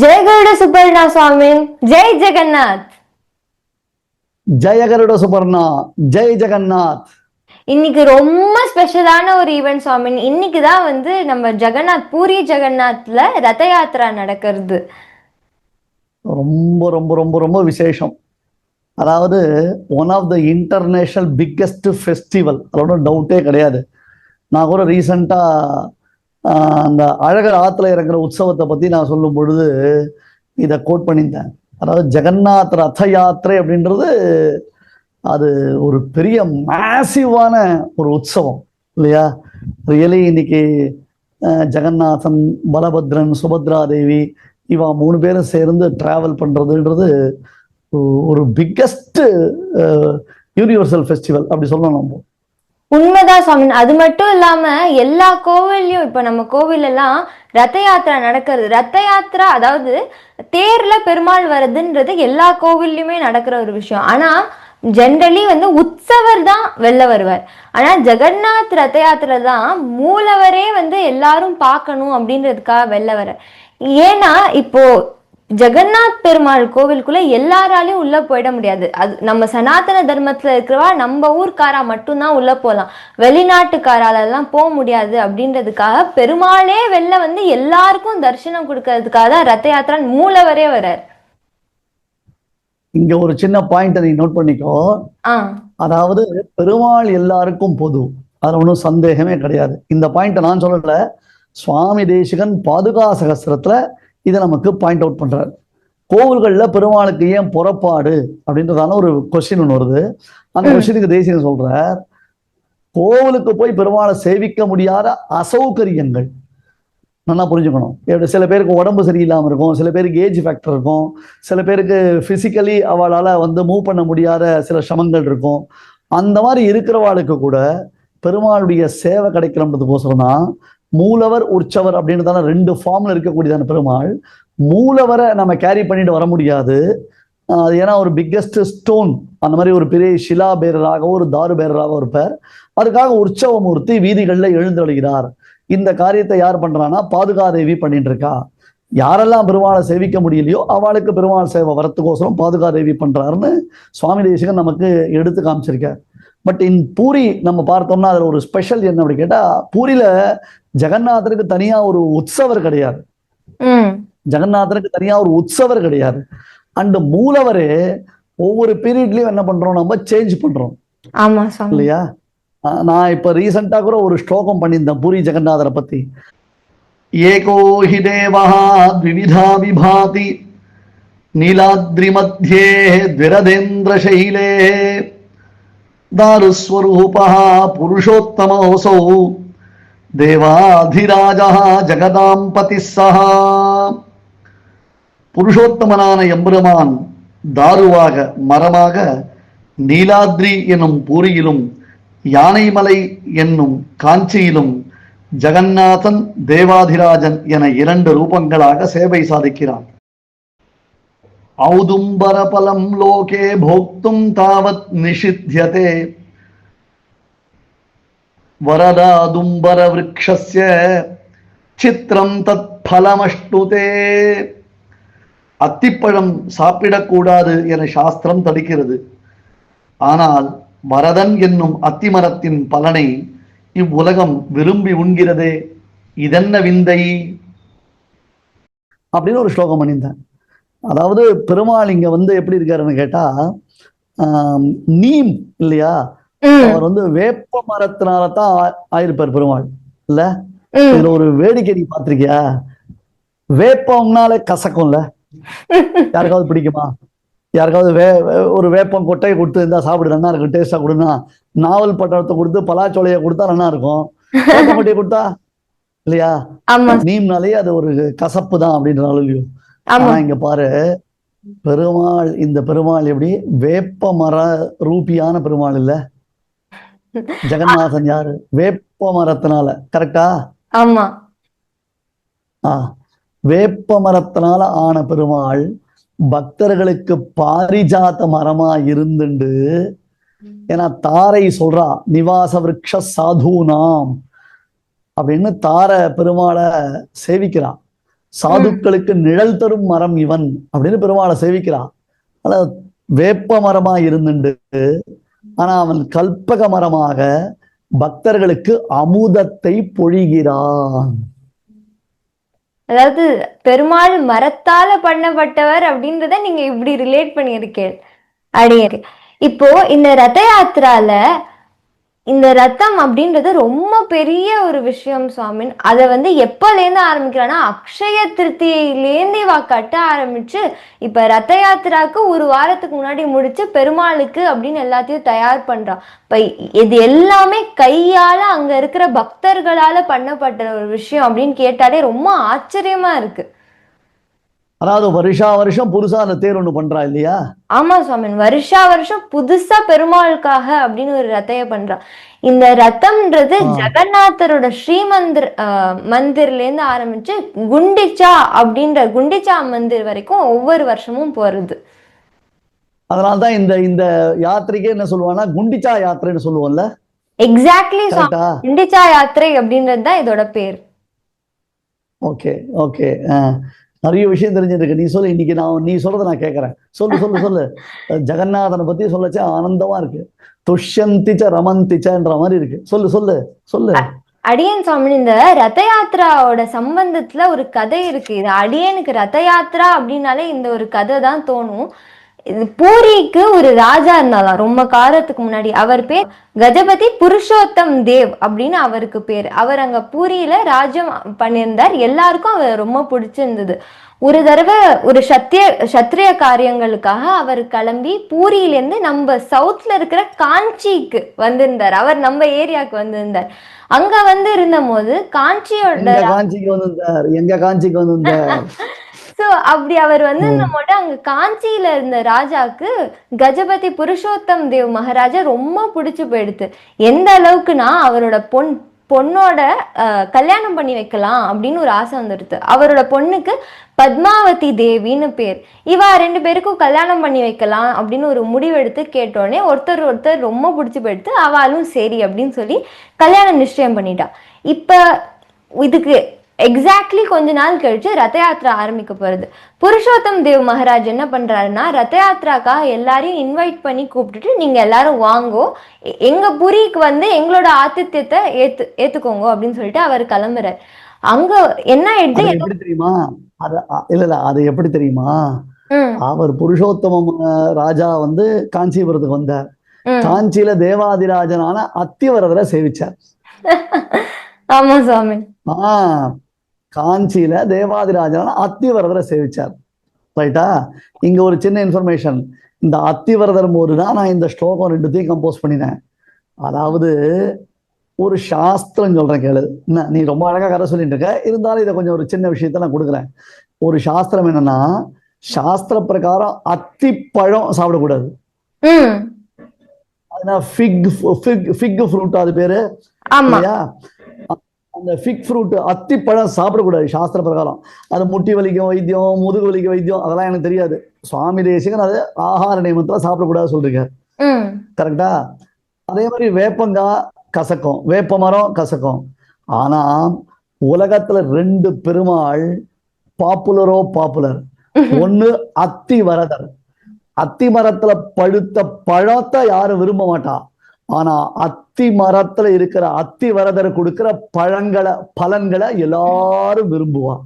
जय गरुड़ सुपर्णा स्वामी, जय जगन्नाथ. ஜெய கருட சுபர்ணா, ஜெய் ஜெகநாத். இன்னைக்கு ரொம்ப ஸ்பெஷலான ஒரு ஈவெண்ட் சுவாமி. இன்னைக்கு தான் நம்ம ஜெகநாத் பூரி ஜெகநாத்ல ரத யாத்திரா நடக்கிறது. ரொம்ப ரொம்ப ரொம்ப ரொம்ப விசேஷம். அதாவது one of the international biggest festival, அதோட டவுட்டே கிடையாது. நான் கூட ரீசண்டா அந்த அழகர் ஆத்துல இறங்குற உற்சவத்தை பத்தி நான் சொல்லும் பொழுது இதை கோட் பண்ணியிருந்தேன். அதாவது ஜெகநாத் ரத யாத்திரை அப்படின்றது அது ஒரு பெரிய மேசிவான ஒரு உற்சவம் இல்லையா? ரியலி இன்னைக்கு ஜெகநாதன், பலபத்ரன், சுபத்ரா தேவி இவா 3 பேரும் சேர்ந்து டிராவல் பண்றதுன்றது ஒரு பிக்கெஸ்ட் யூனிவர்சல் ஃபெஸ்டிவல் அப்படி சொல்லணும் நம்ம. உண்மைதான் சுவாமி. அது மட்டும் இல்லாம எல்லா கோவில்லையும் இப்ப நம்ம கோவில் எல்லாம் ரத யாத்திரா நடக்கிறது. ரத யாத்திரா அதாவது தேர்ல பெருமாள் வர்றதுன்றது எல்லா கோவில்லையுமே நடக்கிற ஒரு விஷயம். ஆனா ஜென்ரலி உற்சவர் தான் வெளில வருவார். ஆனா ஜெகநாத் ரத யாத்திரை தான் மூலவரே எல்லாரும் பார்க்கணும் அப்படின்றதுக்காக வெளில வர. ஏன்னா இப்போ ஜெகநாத் பெருமாள் கோவிலுக்குள்ள எல்லாராலையும் உள்ள போயிட முடியாது. அது நம்ம சனாதன தர்மத்துல இருக்கிறவா நம்ம ஊர்க்காரா மட்டும்தான் உள்ள போகலாம், வெளிநாட்டுக்காரால எல்லாம் போக முடியாது. அப்படின்றதுக்காக பெருமாளே வெளில எல்லாருக்கும் தரிசனம் கொடுக்கறதுக்காக தான் ரத யாத்திரா மூலவரே வர்றார். இங்க ஒரு சின்ன பாயிண்ட் நீ நோட் பண்ணிக்கோ. அதாவது பெருமாள் எல்லாருக்கும் பொது, அதுல ஒன்றும் சந்தேகமே கிடையாது. இந்த பாயிண்ட நான் சொல்லல, சுவாமி தேசிகன் பாதுகா சகஸ்திரத்துல இதை நமக்கு பாயிண்ட் அவுட் பண்றாரு. கோவில்கள்ல பெருமாளுக்கு ஏன் புறப்பாடு அப்படின்றதான ஒரு கொஸ்டின் ஒன்று வருது. அந்த கொஸ்டினுக்கு தேசிகன் சொல்றார், கோவிலுக்கு போய் பெருமாளை சேவிக்க முடியாத அசௌகரியங்கள் நல்லா புரிஞ்சுக்கணும். சில பேருக்கு உடம்பு சரியில்லாமல் இருக்கும், சில பேருக்கு ஏஜ் ஃபேக்டர் இருக்கும், சில பேருக்கு பிசிக்கலி அவளால் மூவ் பண்ண முடியாத சில சிரமங்கள் இருக்கும். அந்த மாதிரி இருக்கிறவாளுக்கு கூட பெருமாளுடைய சேவை கிடைக்கிறதுக்கோசரம் தான் மூலவர் உற்சவர் அப்படின்றதான 2 ஃபார்ம்ல இருக்கக்கூடியதான பெருமாள். மூலவரை நம்ம கேரி பண்ணிட்டு வர முடியாது, அது ஏன்னா ஒரு பிக்கெஸ்ட் ஸ்டோன், அந்த மாதிரி ஒரு பெரிய சிலா பேரராகவும் ஒரு தாரு பேரராகவும் இருப்பார். அதுக்காக உற்சவமூர்த்தி வீதிகளில் எழுந்தருளுகிறார். இந்த காரியத்தை யார் பண்றான்னா பாதுகாதேவி பண்ணிட்டு இருக்கா. யாரெல்லாம் பெருமாளை சேவிக்க முடியலையோ அவளுக்கு பெருமாள் சேவை வரத்துக்கோசரம் பாதுகாதேவி பண்றாருன்னு சுவாமி தேசிகன் நமக்கு எடுத்து காமிச்சிருக்கார். பட் இன் பூரி நம்ம பார்த்தோம்னா அதுல ஒரு ஸ்பெஷல் என்ன அப்படி கேட்டா, பூரியில ஜெகநாதருக்கு தனியா ஒரு உற்சவர் கிடையாது. ஜெகநாதருக்கு தனியா ஒரு உற்சவர் கிடையாது. அண்ட் மூலவரே ஒவ்வொரு பீரியட்லயும் என்ன பண்றோம், நம்ம சேஞ்ச் பண்றோம் இல்லையா? நான் இப்ப ரீசெண்டா கூட ஒரு ஸ்லோகம் பண்ணியிருந்தேன் பூரி ஜெகநாதரை பத்தி. ஏகோ ஹி தேவா த்விவிதா விபாதி நீலாத்ரி மத்யே த்விரதேந்திர சைலே தாருஸ்வரூபா புருஷோத்தமோசௌ தேவாதிராஜா ஜெகதாம் பதிஸ்ஸஹ. புருஷோத்தமனான எம்பெருமான் தாருவாக மரமாக நீலாத்ரி என்னும் பூரியிலும் யானைமலை என்னும் காஞ்சியிலும் ஜெகநாதன் தேவாதிராஜன் என 2 ரூபங்களாக சேவை சாதிக்கிறான். ஔதும்பர பலம் லோகே போக்தும் தாவத் நிஷித்யதே வரதாதும்பர விருக்ஷஸ்ய சித்திரம் தத் பலமஷ்டுதே. அத்திப்பழம் சாப்பிடக்கூடாது என சாஸ்திரம் தடுக்கிறது. ஆனால் வரதன் என்னும் அத்திமரத்தின் பலனை இவ்வுலகம் விரும்பி உண்கிறதே, இதென்ன விந்தை அப்படின்னு ஒரு ஸ்லோகம் பண்ணியிருந்தேன். அதாவது பெருமாள் இங்க எப்படி இருக்காருன்னு கேட்டா, நீம் இல்லையா, அவர் வேப்ப மரத்தினாலதான் ஆயிருப்பார் பெருமாள் இல்ல. இதுல ஒரு வேடிக்கை நீ பார்த்திருக்கியா? வேப்பம்னாலே கசக்கும்ல, யாருக்காவது பிடிக்குமா? யாருக்காவது ஒரு வேப்பம் கொட்டையை கொடுத்து இருந்தா சாப்பிடு நல்லா இருக்கும், டேஸ்டா கொடுனா. நாவல் பட்டத்தை கொடுத்து பலாச்சோலையை கொடுத்தா நல்லா இருக்கும், கொட்டையை கொடுத்தா இல்லையா? நீம்னாலே அது ஒரு கசப்பு தான் அப்படின்றாலும் இல்லையோ. ஆனா இங்க பாரு, பெருமாள் இந்த பெருமாள் எப்படி வேப்ப மர ரூபியான பெருமாள் இல்ல. ஜெகநாதன் யாரு? வேப்ப மரத்தினால, கரெக்டா? ஆமா. வேப்ப மரத்தினால ஆன பெருமாள் பக்தர்களுக்கு பாரிஜாத மரமா இருந்துண்டு, ஏன்னா தாரை சொல்றா நிவாச விருக்ஷ சாதுனாம் அப்படின்னு தார பெருமாளை சேவிக்கிறான். சாதுக்களுக்கு நிழல் தரும் மரம் இவன் அப்படின்னு பெருமாளை சேவிக்கிறான். ஆனா வேப்ப மரமா இருந்துண்டு ஆனா அவன் கல்பக மரமாக பக்தர்களுக்கு அமுதத்தை பொழிகிறான். அதாவது பெருமாள் மரத்தால பண்ணப்பட்டவர் அப்படின்றத நீங்க இப்படி ரிலேட் பண்ணியிருக்கேன் அடியே. இப்போ இந்த ரத யாத்திரால இந்த ரத்தம் அப்படின்றது ரொம்ப பெரிய ஒரு விஷயம் சுவாமி. அதை வந்து எப்போலேருந்து ஆரம்பிக்கிறான்னா அக்ஷய திருத்தியிலேருந்து இவ கட்ட ஆரம்பிச்சு இப்ப ரத்த யாத்திராவுக்கு ஒரு வாரத்துக்கு முன்னாடி முடிச்சு பெருமாளுக்கு அப்படின்னு எல்லாத்தையும் தயார் பண்றான். இப்ப இது எல்லாமே கையால அங்க இருக்கிற பக்தர்களால பண்ணப்பட்ட ஒரு விஷயம் அப்படின்னு கேட்டாலே ரொம்ப ஆச்சரியமா இருக்கு. அதாவது வருஷா வருஷம் புதுசா அந்த தேர் ஒண்ணு பண்றா இல்லையா? ஆமா சுவாமி, வருஷா வருஷம் புதுசா பெருமாளுக்காக அப்படின்னு ஒரு ரத்தைய பண்றான். இந்த ரத்தம்ன்றது ஜெகநாதரோட ஸ்ரீமந்திர் மந்திர்ல இருந்து ஆரம்பிச்சு குண்டிச்சா அப்படின்ற குண்டிச்சா மந்திர் வரைக்கும் ஒவ்வொரு வருஷமும் போறது. அதனால்தான் இந்த இந்த யாத்திரைக்கே என்ன சொல்லுவாங்கன்னா குண்டிச்சா யாத்திரைன்னு சொல்லுவோம்ல. எக்ஸாக்ட்லி, குண்டிச்சா யாத்திரை அப்படின்றது தான் இதோட பேர். ஓகே ஓகே, நிறைய விஷயம் தெரிஞ்சிருக்கு. நீ சொல்லு, இன்னைக்கு நீ சொல்றதை நான் கேட்கறேன். சொல்லு சொல்லு சொல்லு. ஜெகநாதனை பத்தி சொல்லச்சே ஆனந்தமா இருக்கு. துஷ்யந்திச்ச ரமந்திச்சன்ற மாதிரி இருக்கு. சொல்லு சொல்லு சொல்லு. அடியன் சுவாமி, இந்த ரத யாத்திராவோட சம்பந்தத்துல ஒரு கதை இருக்கு. இது அடியனுக்கு ரத யாத்திரா அப்படின்னாலே இந்த ஒரு கதை தான் தோணும். பூரிக்கு ஒரு ராஜா இருந்தாலாம் ரொம்ப காலத்துக்கு முன்னாடி. அவர் பேர் கஜபதி புருஷோத்தம் தேவ் அப்படின்னு அவருக்கு பேர். அவர் அங்க பூரியில ராஜ்யம் பண்ணியிருந்தார். எல்லாருக்கும் அவர் ரொம்ப பிடிச்சிருந்தது. ஒரு தடவை ஒரு சத்திரிய காரியங்களுக்காக அவர் கிளம்பி பூரியிலேருந்து நம்ம சவுத்ல இருக்கிற காஞ்சிக்கு வந்திருந்தார். அவர் நம்ம ஏரியாவுக்கு வந்திருந்தார். அங்க வந்து இருந்த போது காஞ்சியோட காஞ்சிக்கு வந்திருந்தார். சோ அப்படி அவர் வந்து அங்க காஞ்சியில இருந்த ராஜாக்கு கஜபதி புருஷோத்தம் தேவ் மகாராஜா ரொம்ப பிடிச்சு போயிடுது. எந்த அளவுக்குன்னா அவரோட பொண்ணோட கல்யாணம் பண்ணி வைக்கலாம் அப்படின்னு ஒரு ஆசை வந்துடுது. அவரோட பொண்ணுக்கு பத்மாவதி தேவின்னு பேர். இவா 2 பேருக்கும் கல்யாணம் பண்ணி வைக்கலாம் அப்படின்னு ஒரு முடிவெடுத்து கேட்டோடனே ஒருத்தர் ரொம்ப பிடிச்சி போயிடுத்து. அவளும் சரி அப்படின்னு சொல்லி கல்யாணம் நிச்சயம் பண்ணிட்டா. இப்ப இதுக்கு எக்ஸாக்ட்லி கொஞ்ச நாள் கழிச்சு ரத யாத்திரா ஆரம்பிக்க போறது. புருஷோத்தம் தேவ் மகாராஜ் என்ன பண்றாருன்னா ரத யாத்திராக்காக எல்லாரையும் இன்வைட் பண்ணி கூப்பிட்டுட்டு நீங்க எல்லாரும் வாங்கோ, எங்க புரிக்கு வந்து எங்களோட ஆதித்யத்தை ஏத்துக்கோங்க அப்படின்னு சொல்லிட்டு அவர் கிளம்புறாரு. அங்க என்ன ஆயிடுது தெரியுமா? அது எப்படி தெரியுமா? அவர் புருஷோத்தமம் ராஜா வந்து காஞ்சிபுரத்துக்கு வந்தார். காஞ்சியில தேவாதிராஜனான அத்திவரதரை சேவிச்சார். ஆமா சுவாமி. காஞ்சியில தேவாதிராஜனான அத்திவரதரை சேவிச்சார். ரைட்டா? இங்க ஒரு சின்ன இன்ஃபர்மேஷன். இந்த அத்திவரதர் போது தான் நான் இந்த ஸ்லோகம் 2த்தையும் கம்போஸ் பண்ணினேன். அதாவது ஒரு சாஸ்திரம் சொல்றேன் கேளு. நீ ரொம்ப அழகா கதை சொல்லிட்டு இருக்க, இருந்தாலும் இதை கொஞ்சம் ஒரு சின்ன விஷயத்த நான் கொடுக்குறேன். ஒரு சாஸ்திரம் என்னன்னா, சாஸ்திர பிரகாரம் அத்திப்பழம் சாப்பிடக்கூடாது. ஃபிக் ஃப்ரூட் அது பேரு இல்லையா? அந்த ஃபிக் ஃப்ரூட் அத்திப்பழம் சாப்பிடக்கூடாது சாஸ்திர பிரகாரம். அது முட்டி வலிக்கும் வைத்தியம், முதுகு வலிக்கும் வைத்தியம், அதெல்லாம் எனக்கு தெரியாது. சுவாமி தேசிகன் அது ஆகார நியமத்துல சாப்பிடக்கூடாது சொல்றீங்க, கரெக்டா? அதே மாதிரி வேப்பங்காய் கசக்கும், வேப்ப மரம் கசக்கும். ஆனா உலகத்துல 2 பெருமாள் பாப்புலர். ஒண்ணு அத்தி வரதர். அத்தி மரத்துல பழுத்த பழத்தை யாரும் விரும்ப மாட்டா. ஆனா அத்தி மரத்துல இருக்கிற அத்தி வரதர் கொடுக்கிற பலன்களை எல்லாரும் விரும்புவா.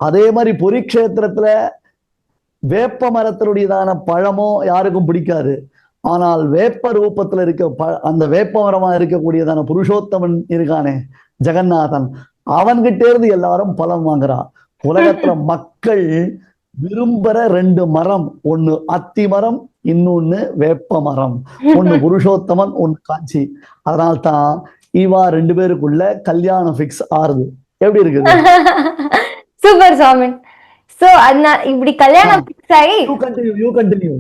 அதே மாதிரி பொரிக்ஷேத்திரத்துல வேப்ப மரத்தினுடையதான பழமோ யாருக்கும் பிடிக்காது. ஆனால் வேப்ப ரூபத்துல இருக்க அந்த வேப்ப மரமா இருக்கக்கூடியதான புருஷோத்தமன் இருக்கானே ஜெகநாதன், அவன்கிட்ட இருந்து எல்லாரும் பலம் வாங்குறான். உலகத்துல மக்கள் விரும்புற 2 மரம், ஒண்ணு அத்தி மரம், இன்னொன்னு வேப்ப மரம். ஒண்ணு புருஷோத்தமன், ஒண்ணு காஞ்சி. அதனால்தான் இவா 2 பேருக்குள்ள கல்யாணம் பிக்ஸ் ஆறுது. எப்படி இருக்குது? சூப்பர் சுவாமி. சோ இப்படி கல்யாணம் பிக்ஸ் ஆகி யூ கண்டினியூ.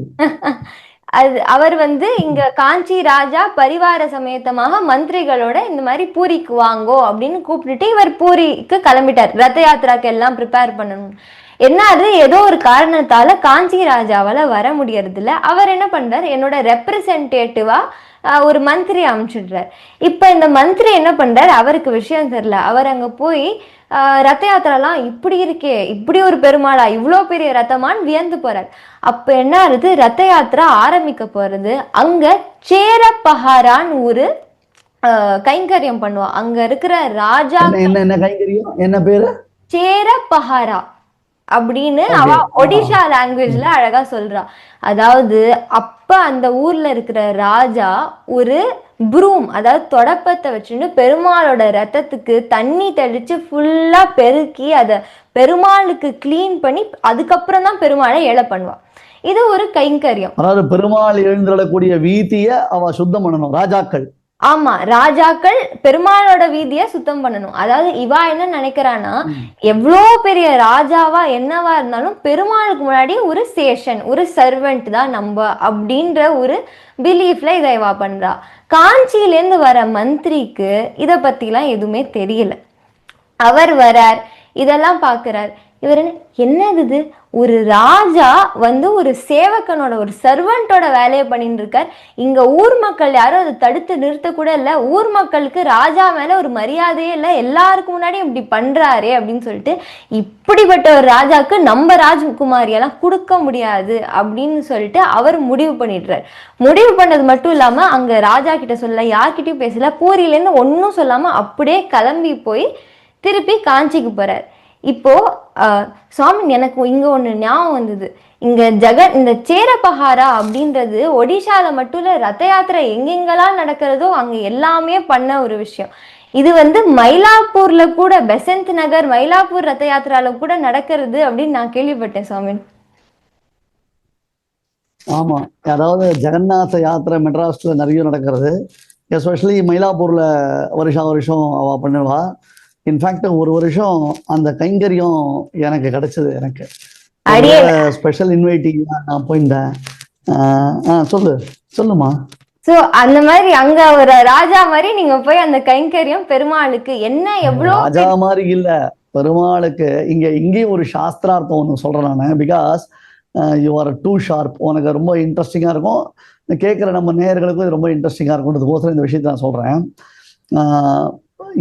அது அவர் வந்து இங்க காஞ்சி ராஜா பரிவார சமேதமாக மந்திரிகளோட இந்த மாதிரி பூரிக்கு வாங்கோ அப்படின்னு கூப்பிட்டுட்டு இவர் பூரிக்கு கிளம்பிட்டார். ரத யாத்திராக்கு எல்லாம் ப்ரிப்பேர் பண்ணணும். என்ன ஏதோ ஒரு காரணத்தால காஞ்சி ராஜாவால வர முடியறது இல்ல. அவர் என்ன பண்றாரு, என்னோட ரெப்ரசன்டேட்டிவா ஒரு மந்திரி அமைச்சிடுறார். இப்ப இந்த மந்திரி என்ன பண்றாரு, அவருக்கு விஷயம் தெரியல. அவர் அங்க போய் ரத்த யாத்திராலாம் இப்படி இருக்கே, இப்படி ஒரு பெருமாளா, இவ்வளோ பெரிய ரத்தமான்னு வியந்து போறார். அப்ப என்ன ஆகுது, ரத்த யாத்திரா ஆரம்பிக்க போறது. அங்க சேரப்பஹாரான்னு ஒரு கைங்கரியம் பண்ணுவா. அங்க இருக்கிற ராஜா என்ன கைங்கரியம், என்ன பேரு? சேரப்பஹாரா அப்படின்னு அவ ஒடிஷா லாங்குவேஜ்ல அழகா சொல்றா. அதாவது அப்ப அந்த ஊர்ல இருக்கிற ராஜா ஒரு ப்ரூம், அதாவது தொடப்பத்தை வச்சுட்டு பெருமாளோட ரத்தத்துக்கு தண்ணி தெளிச்சு ஃபுல்லா பெருக்கி அதை பெருமாளுக்கு கிளீன் பண்ணி அதுக்கப்புறம் தான் பெருமாளை ஏழை பண்ணுவா. இது ஒரு கைங்கரியம். அதாவது பெருமாள் எழுந்திரக்கூடிய வீதிய அவ சுத்தம் பண்ணணும் ராஜாக்கள். ஆமா, ராஜாக்கள் பெருமாளோட வீதியை சுத்தம் பண்ணணும். அதாவது இவா என்ன நினைக்கிறான்னா, எவ்வளோ பெரிய ராஜாவா என்னவா இருந்தாலும் பெருமாளுக்கு முன்னாடி ஒரு சேஷன், ஒரு சர்வெண்ட் தான் நம்ம அப்படின்ற ஒரு பிலீஃப்ல இதை இவா பண்றா. காஞ்சியிலேருந்து வர மந்திரிக்கு இதை பத்திலாம் எதுவுமே தெரியல. அவர் வரார், இதெல்லாம் பார்க்கிறார். இவர் என்னது, ஒரு ராஜா வந்து ஒரு சேவகனோட, ஒரு சர்வெண்டோட வேலையை பண்ணிட்டு இருக்கார். இங்க ஊர் மக்கள் யாரும் அதை தடுத்து நிறுத்த கூட இல்லை. ஊர் மக்களுக்கு ராஜா மேல ஒரு மரியாதையே இல்லை, எல்லாருக்கும் முன்னாடி இப்படி பண்றாரே அப்படின்னு சொல்லிட்டு, இப்படிப்பட்ட ஒரு ராஜாக்கு நம்ம ராஜகுமாரியெல்லாம் கொடுக்க முடியாது அப்படின்னு சொல்லிட்டு அவர் முடிவு பண்ணிடுறார். முடிவு பண்ணது மட்டும் இல்லாம அங்க ராஜா கிட்ட சொல்ல, யார்கிட்டயும் பேசல, பூரியிலேருந்து ஒன்றும் சொல்லாம அப்படியே கிளம்பி போய் திருப்பி காஞ்சிக்கு போறார். இப்போ சுவாமி எனக்கு இங்க ஒண்ணு ஞாபகம் வந்தது. இங்க இந்த சேரப்பஹாரா அப்படின்றது ஒடிஷால மட்டும் இல்ல, ரத்த யாத்திரை எங்கெங்கெல்லாம் நடக்கிறதோ அங்க எல்லாமே பண்ண ஒரு விஷயம். இது வந்து மயிலாப்பூர்ல கூட, பெசந்த் நகர் மயிலாப்பூர் ரத்த யாத்திரால கூட நடக்கிறது அப்படின்னு நான் கேள்விப்பட்டேன் சுவாமி. ஆமா, அதாவது ஜெகநாத யாத்திரை மெட்ராஸ்ல நிறைய நடக்கிறது. எஸ்பெஷலி மயிலாப்பூர்ல வருஷம் அவ பண்ணுவா. இன்ஃபேக்ட் ஒரு வருஷம் அந்த கைங்கரியம் எனக்கு கிடைச்சது. எனக்கு ஸ்பெஷல் இன்வைட்டிங் நான் போயிருந்தேன். சொல்லுமா. சோ அந்த மாதிரி அங்க ஒரு ராஜா மாதிரி நீங்க போய் அந்த கைங்கரியம் பெருமாளுக்கு என்ன எவ்வளவு ராஜா மாதிரி இல்ல, பெருமாளுக்கு இங்கேயும் ஒரு சாஸ்திரார்த்தம் ஒன்று சொல்றேன் நான். Because you are too sharp. உனக்கு ரொம்ப இன்ட்ரெஸ்டிங்கா இருக்கும், கேட்குற நம்ம நேயர்களுக்கும் இது ரொம்ப இன்ட்ரெஸ்டிங்கா இருக்கும்ன்றதுக்கோசரம் இந்த விஷயத்தை நான் சொல்றேன்.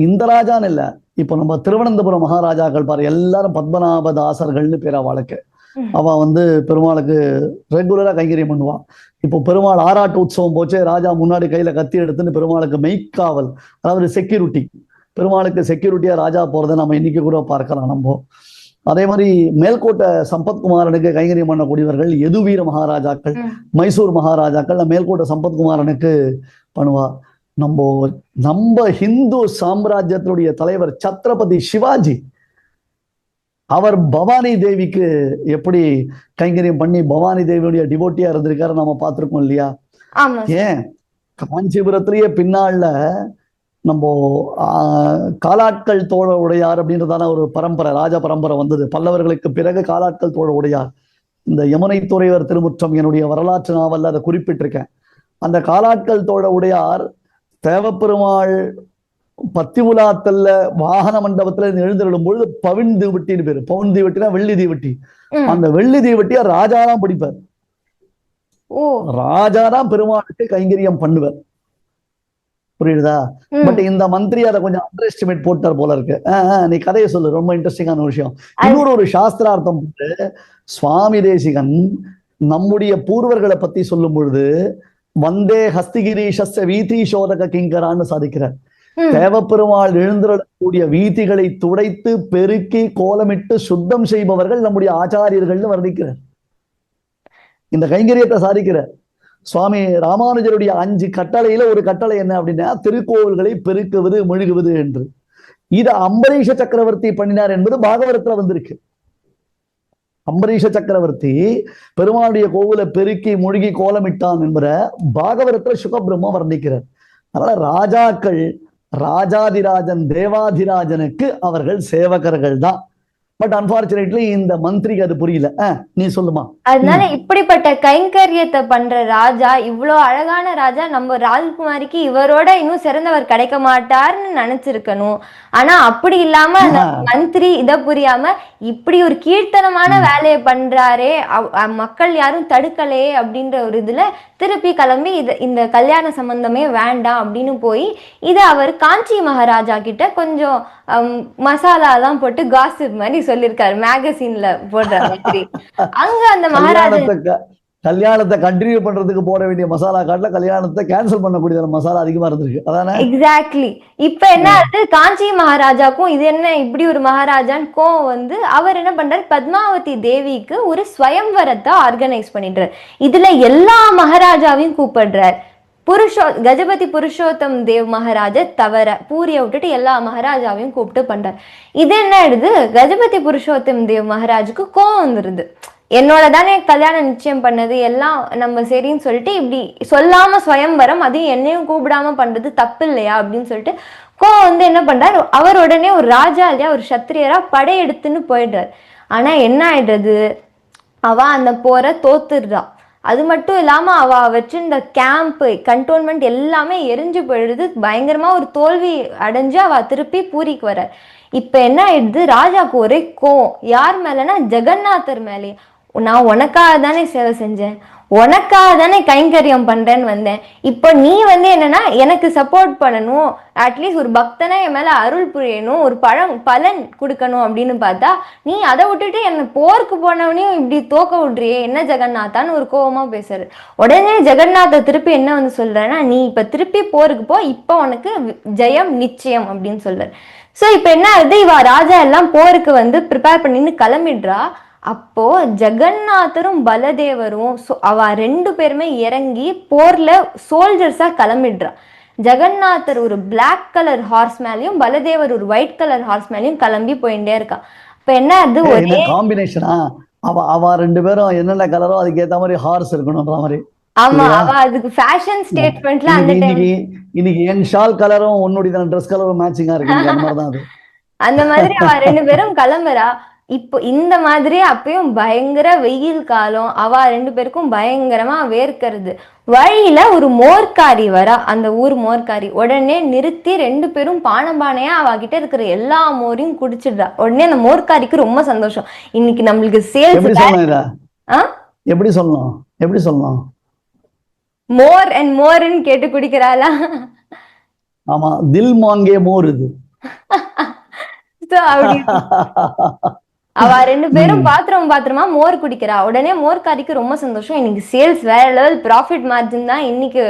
இந்த ராஜான்னு இல்லை, இப்போ நம்ம திருவனந்தபுரம் மகாராஜாக்கள் பாரு, எல்லாரும் பத்மநாபதாசர்கள்னு பேர் அவளுக்கு. அவ வந்து பெருமாளுக்கு ரெகுலரா கைங்கரியம் பண்ணுவா. இப்போ பெருமாள் ஆராட்டு உற்சவம் போச்சு, ராஜா முன்னாடி கையில கத்தி எடுத்துன்னு பெருமாளுக்கு மெய்க்காவல், அதாவது செக்யூரிட்டி, பெருமாளுக்கு செக்யூரிட்டியா ராஜா போறதை நம்ம இன்னைக்கு கூட பார்க்கலாம் நம்ம. அதே மாதிரி மேல்கோட்டை சம்பத்குமாரனுக்கு கைங்கரியம் பண்ணக்கூடியவர்கள் யதுவீர மகாராஜாக்கள், மைசூர் மகாராஜாக்கள் மேல்கோட்டை சம்பத்குமாரனுக்கு பண்ணுவா. நம்ம ஹிந்து சாம்ராஜ்யத்தினுடைய தலைவர் சத்ரபதி சிவாஜி, அவர் பவானி தேவிக்கு எப்படி கைங்கரியம் பண்ணி பவானி தேவியுடைய டிவோட்டியா இருந்திருக்காரு நம்ம பார்த்திருக்கோம் இல்லையா? ஏன் காஞ்சிபுரத்திலேயே பின்னால நம்ம காலாட்கள் தோழ உடையார் அப்படின்றதான ஒரு பரம்பரை, ராஜ பரம்பரை வந்தது. பல்லவர்களுக்கு பிறகு காலாட்கள் தோழ உடையார். இந்த யமுனை துறைவர் திருமுற்றம் என்னுடைய வரலாற்று நாவல்ல அதை குறிப்பிட்டிருக்கேன். அந்த காலாட்கள் தோழ உடையார் தேவப்பெருமாள் பத்தி உலாத்தல்ல வாகன மண்டபத்துல எழுந்தருளும் பொழுது பவின் தீவட்டின்னு பேரு. பவுன் தீவட்டினா வெள்ளி தீவட்டி. அந்த வெள்ளி தீவட்டியா ராஜாதான் பிடிப்பார், ராஜாதான் பெருமாளுக்கு கைங்கரியம் பண்ணுவார். புரியுதா? பட் இந்த மந்திரி அதை கொஞ்சம் அண்டர் எஸ்டிமேட் போட்டார் போல இருக்கு. நீ கதையை சொல்லு, ரொம்ப இன்ட்ரெஸ்டிங்கான விஷயம். இன்னொரு ஒரு சாஸ்திரார்த்தம் சுவாமி தேசிகன் நம்முடைய பூர்வர்களை பத்தி சொல்லும் பொழுது வந்தே ஹஸ்திகிரீஷஸ்ய வீதிசோதக கிங்கரான்னு சாதிக்கிறார். தேவப்பெருமாள் எழுந்திரக்கூடிய வீதிகளை துடைத்து பெருக்கி கோலமிட்டு சுத்தம் செய்பவர்கள் நம்முடைய ஆச்சாரியர்கள்னு வர்ணிக்கிறார். இந்த கைங்கரியத்தை சாதிக்கிறார். சுவாமி ராமானுஜருடைய 5 கட்டளையில ஒரு கட்டளை என்ன அப்படின்னா, திருக்கோவில்களை பெருக்குவது மெழுகுவது என்று. இதை அம்பரீஷ சக்கரவர்த்தி பண்ணினார் என்பது பாகவதத்துல வந்திருக்கு. அம்பரீஷ சக்கரவர்த்தி பெருமாளுடைய கோவிலை பெருக்கி முழுகி கோலமிட்டான் என்பத பாகவதத்துல சுகபிரம்ம வர்ணிக்கிறார். அதனால ராஜாக்கள் ராஜாதிராஜன் தேவாதிராஜனுக்கு அவர்கள் சேவகர்கள் தான். பட் அன்பார்ச்சுனேட்லி இந்த மந்திரிக்கு அது புரியல. நீ சொல்லுமா. அதனால இப்படிப்பட்ட கைங்கரியத்தை பண்ற ராஜா, இவ்வளோ அழகான ராஜா, நம்ம ராஜகுமாரிக்கு இவரோட இன்னும் சிறந்தவர் கிடைக்க மாட்டார்னு நினைச்சிருக்கணும். ஆனா அப்படி இல்லாம அந்த மந்திரி இத புரியாம இப்படி ஒரு கீர்த்தனமான வேலையை பண்றாரே, மக்கள் யாரும் தடுக்கலையே அப்படின்ற ஒரு இதுல திருப்பி கிளம்பி இந்த கல்யாண சம்பந்தமே வேண்டாம் அப்படின்னு போய் இத அவர் காஞ்சி மகாராஜா கிட்ட கொஞ்சம் மசாலா எல்லாம் போட்டு காசிப் மாதிரி சொல்லியிருக்காரு, மேகசின்ல போடுற மாதிரி. அங்க அந்த மகாராஜா கல்யாணத்தை கண்டினியூ பண்றதுக்கு போட வேண்டிய மசாலா காட்டுல கல்யாணத்தை கேன்சல் பண்ணக்கூடிய மசாலா அதிகமா இருந்திருக்கு. அதானே? எக்ஸாக்ட்லி. இப்ப என்ன ஆகுது, காஞ்சி மகாராஜாக்கும் இது என்ன இப்படி ஒரு மகாராஜான்னு கோவம் வந்து அவர் என்ன பண்றாரு, பத்மாவதி தேவிக்கு ஒரு ஸ்வயம்வரத்தை ஆர்கனைஸ் பண்ணிடுறாரு. இதுல எல்லா மகாராஜாவையும் கூப்பிடுறார். கஜபதி புருஷோத்தம் தேவ் மகாராஜா தவிர பூரியை விட்டுட்டு எல்லா மகாராஜாவையும் கூப்பிட்டு பண்றார். இது என்ன ஆயிடுது, கஜபதி புருஷோத்தம் தேவ் மகாராஜுக்கு கோவம் வந்துருது. என்னோட தானே கல்யாணம் நிச்சயம் பண்ணது, எல்லாம் நம்ம சரின்னு சொல்லிட்டு இப்படி சொல்லாம ஸ்வயம்வரம், அதையும் என்னையும் கூப்பிடாம பண்றது தப்பு இல்லையா அப்படின்னு சொல்லிட்டு கோவம் வந்து என்ன பண்றாரு, அவர் உடனே ஒரு ராஜா இல்லையா ஒரு சத்திரியரா படையெடுத்துன்னு போயிடுறாரு. ஆனா என்ன ஆயிடுறது, அவ அந்த போரை தோத்துடுறா. அது மட்டும் இல்லாம அவ வச்சிருந்த கேம்ப் கண்டோன்மெண்ட் எல்லாமே எரிஞ்சு போயிடுது. பயங்கரமா ஒரு தோல்வி அடைஞ்சு அவ திருப்பி பூரிக்கு வர. இப்ப என்ன ஆயிடுது, ராஜாக்கு ஒரே கோவம். யார் மேலன்னா ஜெகநாதர் மேலே. நான் உனக்காக தானே சேவை செஞ்சேன், உனக்காக தானே கைங்கரியம் பண்றேன்னு வந்தேன். இப்போ நீ வந்து என்னன்னா எனக்கு சப்போர்ட் பண்ணணும், அட்லீஸ்ட் ஒரு பக்தனா என் மேல அருள் புரியணும், ஒரு பலன் கொடுக்கணும் அப்படின்னு பார்த்தா நீ அதை விட்டுட்டு என்ன போருக்கு போனவனையும் இப்படி தோக்க விட்றியே, என்ன ஜெகநாத்தான்னு ஒரு கோவமா பேசுறாரு. உடனே ஜெகநாத திருப்பி என்ன வந்து சொல்றேன்னா, நீ இப்ப திருப்பி போருக்கு போ, இப்ப உனக்கு ஜெயம் நிச்சயம் அப்படின்னு சொல்றாரு. சோ இப்ப என்ன ஆகுது, இவ ராஜா எல்லாம் போருக்கு வந்து ப்ரிப்பேர் பண்ணின்னு கிளம்பிடுறா. அப்போ ஜெகநாதரும் பலதேவரும் அவ ரெண்டு பேருமே இறங்கி போர்ல சோல்ஜர்ஸா கிளம்பிடுறா. ஜெகநாதர் ஒரு பிளாக் கலர் ஹார்ஸ் மேலயும் பலதேவர் ஒரு ஒயிட் கலர் ஹார்ஸ் மேலயும் கிளம்பி போயிட்டே இருக்கா. இப்ப என்ன அது ஒரே காம்பினேஷனா, அவ ரெண்டு பேரும் என்னென்ன கலரோ அதுக்கு ஏத்த மாதிரி ஹார்ஸ் இருக்கணும்ன்ற மாதிரி. ஆமா, அவ அதுக்கு ஃபேஷன் ஸ்டேட்மெண்ட்ல அந்த இன்னைக்கு என் ஷால் கலரும் உன்னுடைய ட்ரெஸ் கலரும் மேட்சிங்கா இருக்கு, அந்த மாதிரி தான் அது. அந்த மாதிரி அவ ரெண்டு பேரும் கிளம்புறா. இப்போ இந்த மாதிரி அப்பயும் பயங்கர வெயில் காலம், அவ ரெண்டு பேருக்கும் பயங்கரமா வேர்க்கிறது. வழியில ஒரு மோர்காரி வரா, அந்த ஊர் மோர்காரி. உடனே நிறுத்தி ரெண்டு பேரும் பானையா அவகிட்ட இருக்கிற எல்லா மோரையும் குடிச்சிடுறா. உடனே அந்த மோர்காரிக்கு ரொம்ப சந்தோஷம், இன்னைக்கு நம்மளுக்கு சேல்ஸ். எப்படி சொல்லணும் மோர் அண்ட் மோர்ன்னு கேட்டு குடிக்கிறாளா? ஆமா, தில் மாங்கே மோர் இது. அவ ரெண்டு பேரும் பாத்திரமா மோர் குடிக்கிறா. உடனே மோர்காரிக்கு ரொம்ப சந்தோஷம், இன்னைக்கு சேல்ஸ் வேற லெவல், ப்ராஃபிட் மார்ஜின் தான், இன்னைக்கு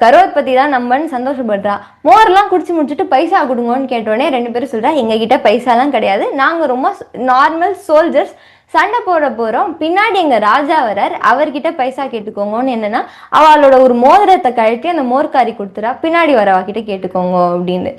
கரோத்பதி தான் நம்மன்னு சந்தோஷப்படுறா. மோர்லாம் குடிச்சு முடிச்சுட்டு பைசா கொடுங்கன்னு கேட்டோடனே ரெண்டு பேரும் சொல்றா, எங்க கிட்ட பைசாலாம் கிடையாது, நாங்க ரொம்ப நார்மல் சோல்ஜர்ஸ், சண்டை போட போறோம், பின்னாடி எங்க ராஜா வரார், அவர்கிட்ட பைசா கேட்டுக்கோங்கன்னு. என்னன்னா அவளோட ஒரு மோதிரத்தை கழட்டி அந்த மோர்காரி கொடுத்துறா, பின்னாடி வரவா கிட்ட கேட்டுக்கோங்க அப்படின்னு.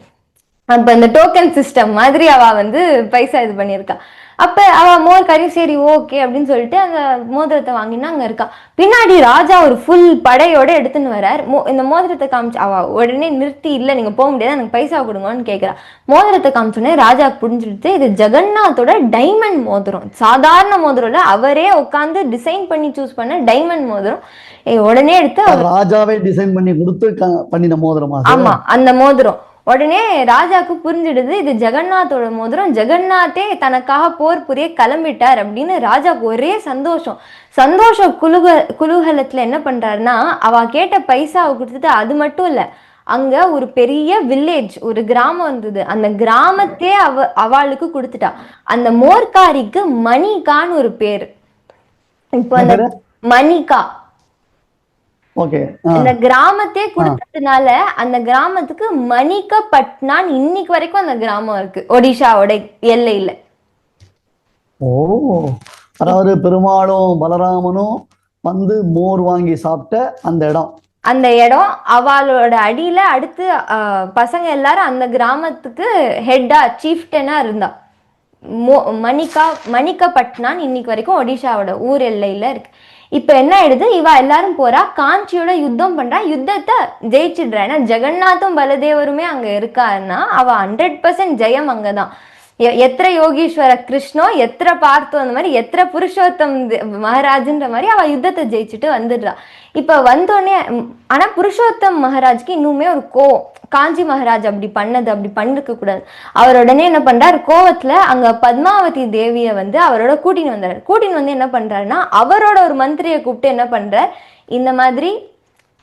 அப்ப இந்த டோக்கன் சிஸ்டம் மாதிரி அவ வந்து பைசா இது பண்ணியிருக்கா. அப்ப அவ மோர்காரியும் சரி ஓகே அப்படின்னு சொல்லிட்டு அந்த மோதிரத்தை வாங்கினா அங்க இருக்கா. பின்னாடி ராஜா ஒரு ஃபுல் படையோட எடுத்துன்னு வர்றார். இந்த மோதிரத்தை காமிச்சு அவ உடனே நிறுத்தி, இல்ல நீங்க போக முடியாது, எனக்கு பைசா கொடுங்கன்னு கேட்கிறா. மோதிரத்தை காமிச்சோடனே ராஜாக்கு புரிஞ்சுடுத்து, இது ஜெகநாத்தோட டைமண்ட் மோதிரம், சாதாரண மோதிரம் இல்ல, அவரே உட்காந்து டிசைன் பண்ணி சூஸ் பண்ண டைமண்ட் மோதிரம். உடனே எடுத்து ராஜாவே டிசைன் பண்ணி கொடுத்து பண்ணின மோதிரம். ஆமா, அந்த மோதிரம். உடனே ராஜாக்கு புரிஞ்சிடுது, இது ஜெகநாத்தோட மோதிரம், ஜெகநாத்தே தனக்காக போர் புரிய கிளம்பிட்டார் அப்படின்னு. ராஜாக்கு ஒரே சந்தோஷ குலூகலத்துல என்ன பண்றாருன்னா, அவ கேட்ட பைசாவை கொடுத்துட்டு, அது மட்டும் இல்ல, அங்க ஒரு பெரிய வில்லேஜ், ஒரு கிராமம் இருந்தது, அந்த கிராமத்தே அவளுக்கு கொடுத்துட்டா. அந்த மோர்காரிக்கு மணிகான்னு ஒரு பேரு. இப்போ அந்த மணிகா இந்த கிராமத்தே கொடுத்ததுனால அந்த கிராமத்துக்கு மணிகப்பட்னான் இன்னைக்கு வரைக்கும் அந்த கிராமம் இருக்கு, ஒடிஷாவோட எல்லையில. ஓ, அதாவது பெருமாளும் பலராமனும் வந்து மோர் வாங்கி சாப்பிட்ட அந்த இடம் அவளோட அடியில. அடுத்து பசங்க எல்லாரும் அந்த கிராமத்துக்கு ஹெட்டா சீஃப்டனா இருந்தா. மணிகப்பட்னான் இன்னைக்கு வரைக்கும் ஒடிஷாவோட ஊர் எல்லையில இருக்கு. இப்ப என்ன ஆயிடுது, இவ எல்லாரும் போறா, காஞ்சியோட யுத்தம் பண்றா, யுத்தத்தை ஜெயிச்சிடுறா. ஏன்னா ஜெகநாத்தும் பலதேவருமே அங்க இருக்காருன்னா அவ 100% ஜெயம் அங்கதான். எத்திர யோகீஸ்வர கிருஷ்ணோ எத்திர பார்த்தோ அந்த மாதிரி எத்திர புருஷோத்தம் மகாராஜ்ன்ற மாதிரி அவ யுத்தத்தை ஜெயிச்சுட்டு வந்துடுறா. இப்ப வந்தோடனே ஆனா புருஷோத்தம் மகாராஜ்க்கு இன்னுமே ஒரு காஞ்சி மகாராஜ் அப்படி பண்ணிருக்க கூடாது. அவர் உடனே என்ன பண்றாரு, கோவத்துல அங்க பத்மாவதி தேவிய வந்து அவரோட கூட்டின்னு வந்தாரு. கூட்டின்னு வந்து என்ன பண்றாருன்னா அவரோட ஒரு மந்திரியை கூப்பிட்டு என்ன பண்றார், இந்த மாதிரி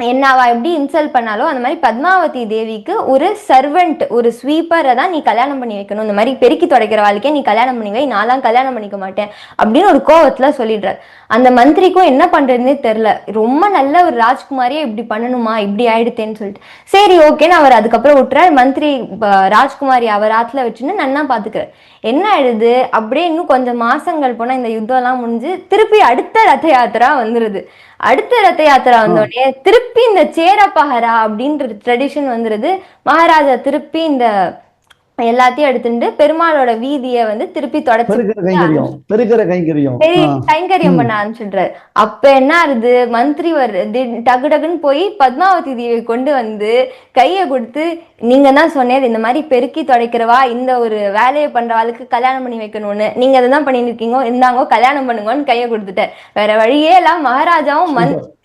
என்ன அவ எப்படி இன்சல்ட் பண்ணாலோ அந்த மாதிரி பத்மாவதி தேவிக்கு ஒரு சர்வெண்ட் ஒரு ஸ்வீப்பரை தான் நீ கல்யாணம் பண்ணி வைக்கணும், இந்த மாதிரி பெருக்கி துடைக்கிற வாழ்க்கையை நீ கல்யாணம் பண்ணி வை, நான்லாம் கல்யாணம் பண்ணிக்க மாட்டேன் அப்படின்னு ஒரு கோவத்துல சொல்லிடுறாரு. அந்த மந்திரிக்கும் என்ன பண்றதுன்னே தெரியல, ரொம்ப நல்ல ஒரு ராஜ்குமாரியே இப்படி பண்ணணுமா, இப்படி ஆயிடுத்தேன்னு சொல்லிட்டு சரி ஓகேன்னு அவர் அதுக்கப்புறம் விட்டுறாரு. மந்திரி ராஜ்குமாரி அவர் ஆத்துல வச்சுன்னு நன்னா பாத்துக்கிறார். என்ன ஆயிடுது, அப்படியே இன்னும் கொஞ்சம் மாசங்கள் போனா இந்த யுத்தம் எல்லாம் முடிஞ்சு திருப்பி அடுத்த ரத யாத்திரா வந்துருது. அடுத்த ரத யாத்திரா வந்தோடனே திருப்பி இந்த சேரப்பஹரா அப்படின்ற ட்ரெடிஷன் வந்துருது. மகாராஜா திருப்பி இந்த எல்லாத்தையும் எடுத்துட்டு பெருமாளோட வீதியை வந்து திருப்பி கைங்கரியம் பண்ண ஆரம்பிச்சுடுறாரு. அப்ப என்ன ஆகுது, மந்திரி டக்கு டக்குன்னு போய் பத்மாவதி தேவியை கொண்டு வந்து கையை கொடுத்து, நீங்க தான் சொன்னது இந்த மாதிரி பெருக்கி துடைக்கிறவா இந்த ஒரு வேலையை பண்றவாளுக்கு கல்யாணம் பண்ணி வைக்கணும்னு, நீங்க அதை தான் பண்ணிட்டு இருக்கீங்க, இருந்தாங்க கல்யாணம் பண்ணுங்கன்னு கையை கொடுத்துட்டார். வேற வழியே எல்லாம் மகாராஜாவும்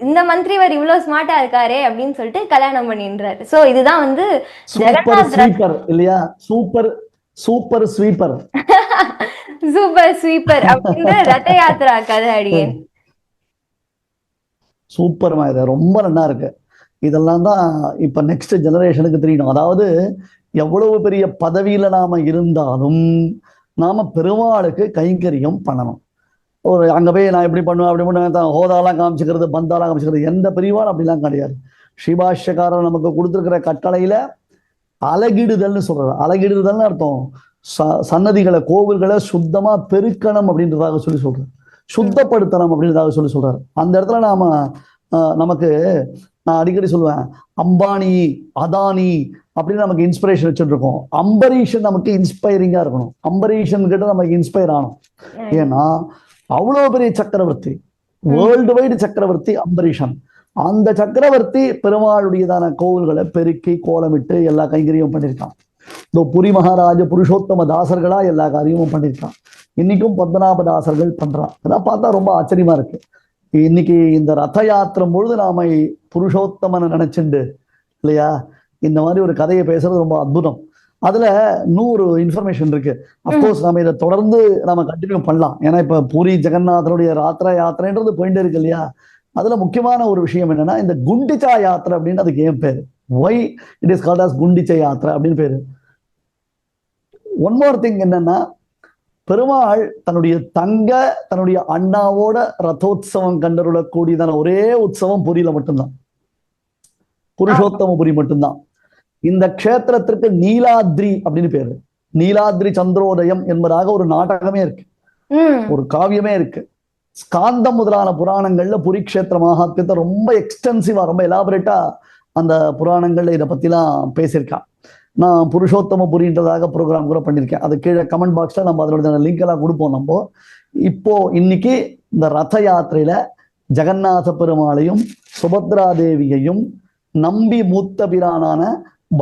இந்த மந்திரிவர் இவ்வளவு ஸ்மார்ட்டா இருக்காரே அப்படின்னு சொல்லிட்டு கல்யாணம் பண்ணின்றாரு. சோ இதுதான் வந்து ஜெகநாத் இல்லையா, super super sweeper super sweeper அப்படின்ற ரத யாத்திரா கதை அடியே. சூப்பர்மா, இது ரொம்ப நல்லா இருக்கு. இதெல்லாம் தான் இப்ப நெக்ஸ்ட் ஜெனரேஷனுக்கு தெரியணும். அதாவது எவ்வளவு பெரிய பதவியில நாம இருந்தாலும் நாம பெருமாளுக்கு கைங்கரியம் பண்ணணும். ஒரு அங்க போய் நான் எப்படி பண்ணுவேன் அப்படி பண்ணுவேன், ஹோதாலாம் காமிச்சுக்கிறது பந்தாலாம் காமிச்சுக்கிறது எந்த பிரிவாலும் அப்படிலாம் கிடையாது. ஸ்ரீபாஷ்யக்காரர் நமக்கு கொடுத்துருக்கிற கட்டளையில அலகிடுதல்னு சொல்றாரு. அலகிடுதல்னு அர்த்தம் சன்னதிகளை கோவில்களை சுத்தமா பெருக்கணும் அப்படின்றதாக சொல்லி சொல்றாரு, சுத்தப்படுத்தணும் அப்படின்றதாக சொல்லி சொல்றாரு. அந்த இடத்துல நமக்கு நான் அடிக்கடி சொல்லுவேன், அம்பானி அதானி அப்படின்னு நமக்கு இன்ஸ்பிரேஷன் வச்சுட்டு இருக்கோம். அம்பரீஷன் நமக்கு இன்ஸ்பைரிங்கா இருக்கணும். அம்பரீஷன் கிட்ட நமக்கு இன்ஸ்பயர் ஆகணும். ஏன்னா அவ்வளவு பெரிய சக்கரவர்த்தி, வேர்ல்டு வைடு சக்கரவர்த்தி அம்பரீஷன். அந்த சக்கரவர்த்தி பெருமாளுடையதான கோவில்களை பெருக்கி கோலமிட்டு எல்லா கைங்கரியம் பண்ணியிருக்கான். இந்த புரி மகாராஜ புருஷோத்தம தாசர்களா எல்லா காரியமும் பண்ணியிருக்கான். இன்னைக்கும் பத்மநாப தாசர்கள் பண்றான். இதெல்லாம் பார்த்தா ரொம்ப ஆச்சரியமா இருக்கு. இன்னைக்கு இந்த ரத யாத்திரை பொழுது நாம புருஷோத்தமனை நினைச்சுண்டு இல்லையா இந்த மாதிரி ஒரு கதையை பேசுறது ரொம்ப அற்புதம். அதுல 100 இன்ஃபர்மேஷன் இருக்கு. அப்கோர்ஸ் நம்ம இதை தொடர்ந்து நம்ம கண்டினியூ பண்ணலாம். ஏன்னா இப்ப பூரி ஜெகநாதனுடைய ராத்திர யாத்திரைன்றது போயிட்டு இருக்கு இல்லையா. அதுல முக்கியமான ஒரு விஷயம் என்னன்னா, இந்த குண்டிச்சா யாத்திரை அப்படின்னு அதுக்கு ஏன் பேரு, why it is called as Gundicha யாத்திரை அப்படின்னு பேரு. ஒன் மோர் திங் என்னன்னா, பெருமாள் தன்னுடைய அண்ணாவோட ரதோத்சவம் கண்டருளக்கூடியதான ஒரே உற்சவம் புரியில மட்டும்தான், புருஷோத்தமபுரி மட்டும்தான். இந்த க்ஷேத்திரத்திற்கு நீலாத்ரி அப்படின்னு பேரு. நீலாத்ரி சந்திரோதயம் என்பதாக ஒரு நாடகமே இருக்கு, ஒரு காவியமே இருக்கு. ஸ்காந்தம் முதலான புராணங்கள்ல புரிக்ஷேத்திர மகாத்மியத்தை ரொம்ப எக்ஸ்டென்சிவா ரொம்ப எலாபரேட்டா அந்த புராணங்கள்ல இதை பத்திலாம் பேசியிருக்கான். நான் புருஷோத்தம புரின்றதாக ப்ரோக்ராம் கூட பண்ணியிருக்கேன். அது கீழே கமெண்ட் பாக்ஸ்ல நம்ம அதோட லிங்க் எல்லாம் கொடுப்போம். நம்ம இப்போ இன்னைக்கு இந்த ரத யாத்திரையில ஜெகநாத பெருமாளையும் சுபத்ரா தேவியையும் நம்பி மூத்த பிரானான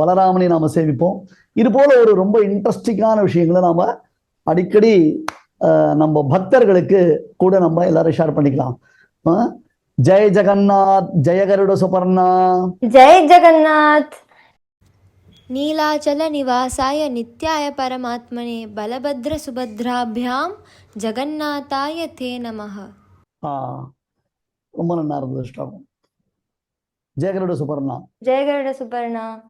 பலராமனை நாம சேவிப்போம். இது போல ஒரு ரொம்ப இன்ட்ரெஸ்டிங்கான விஷயங்களை நாம அடிக்கடி நம்ம பக்தர்களுக்கு கூட நம்ம எல்லாரும் ஷேர் பண்ணிக்கலாம். ஜெய் ஜெகநாத், ஜெய கருட சுபர்ணா, ஜெய் ஜெகநாத். நீலாச்சல நிவாசாய நித்யாய பரமாத்மனே பலபத்ர சுபத்ராபியாம் ஜெகநாதாய தே நமஹ. ரொம்ப நல்லா இருந்தது. ஜெய கருட சுபர்ணா, ஜெய கருட சுபர்ணா.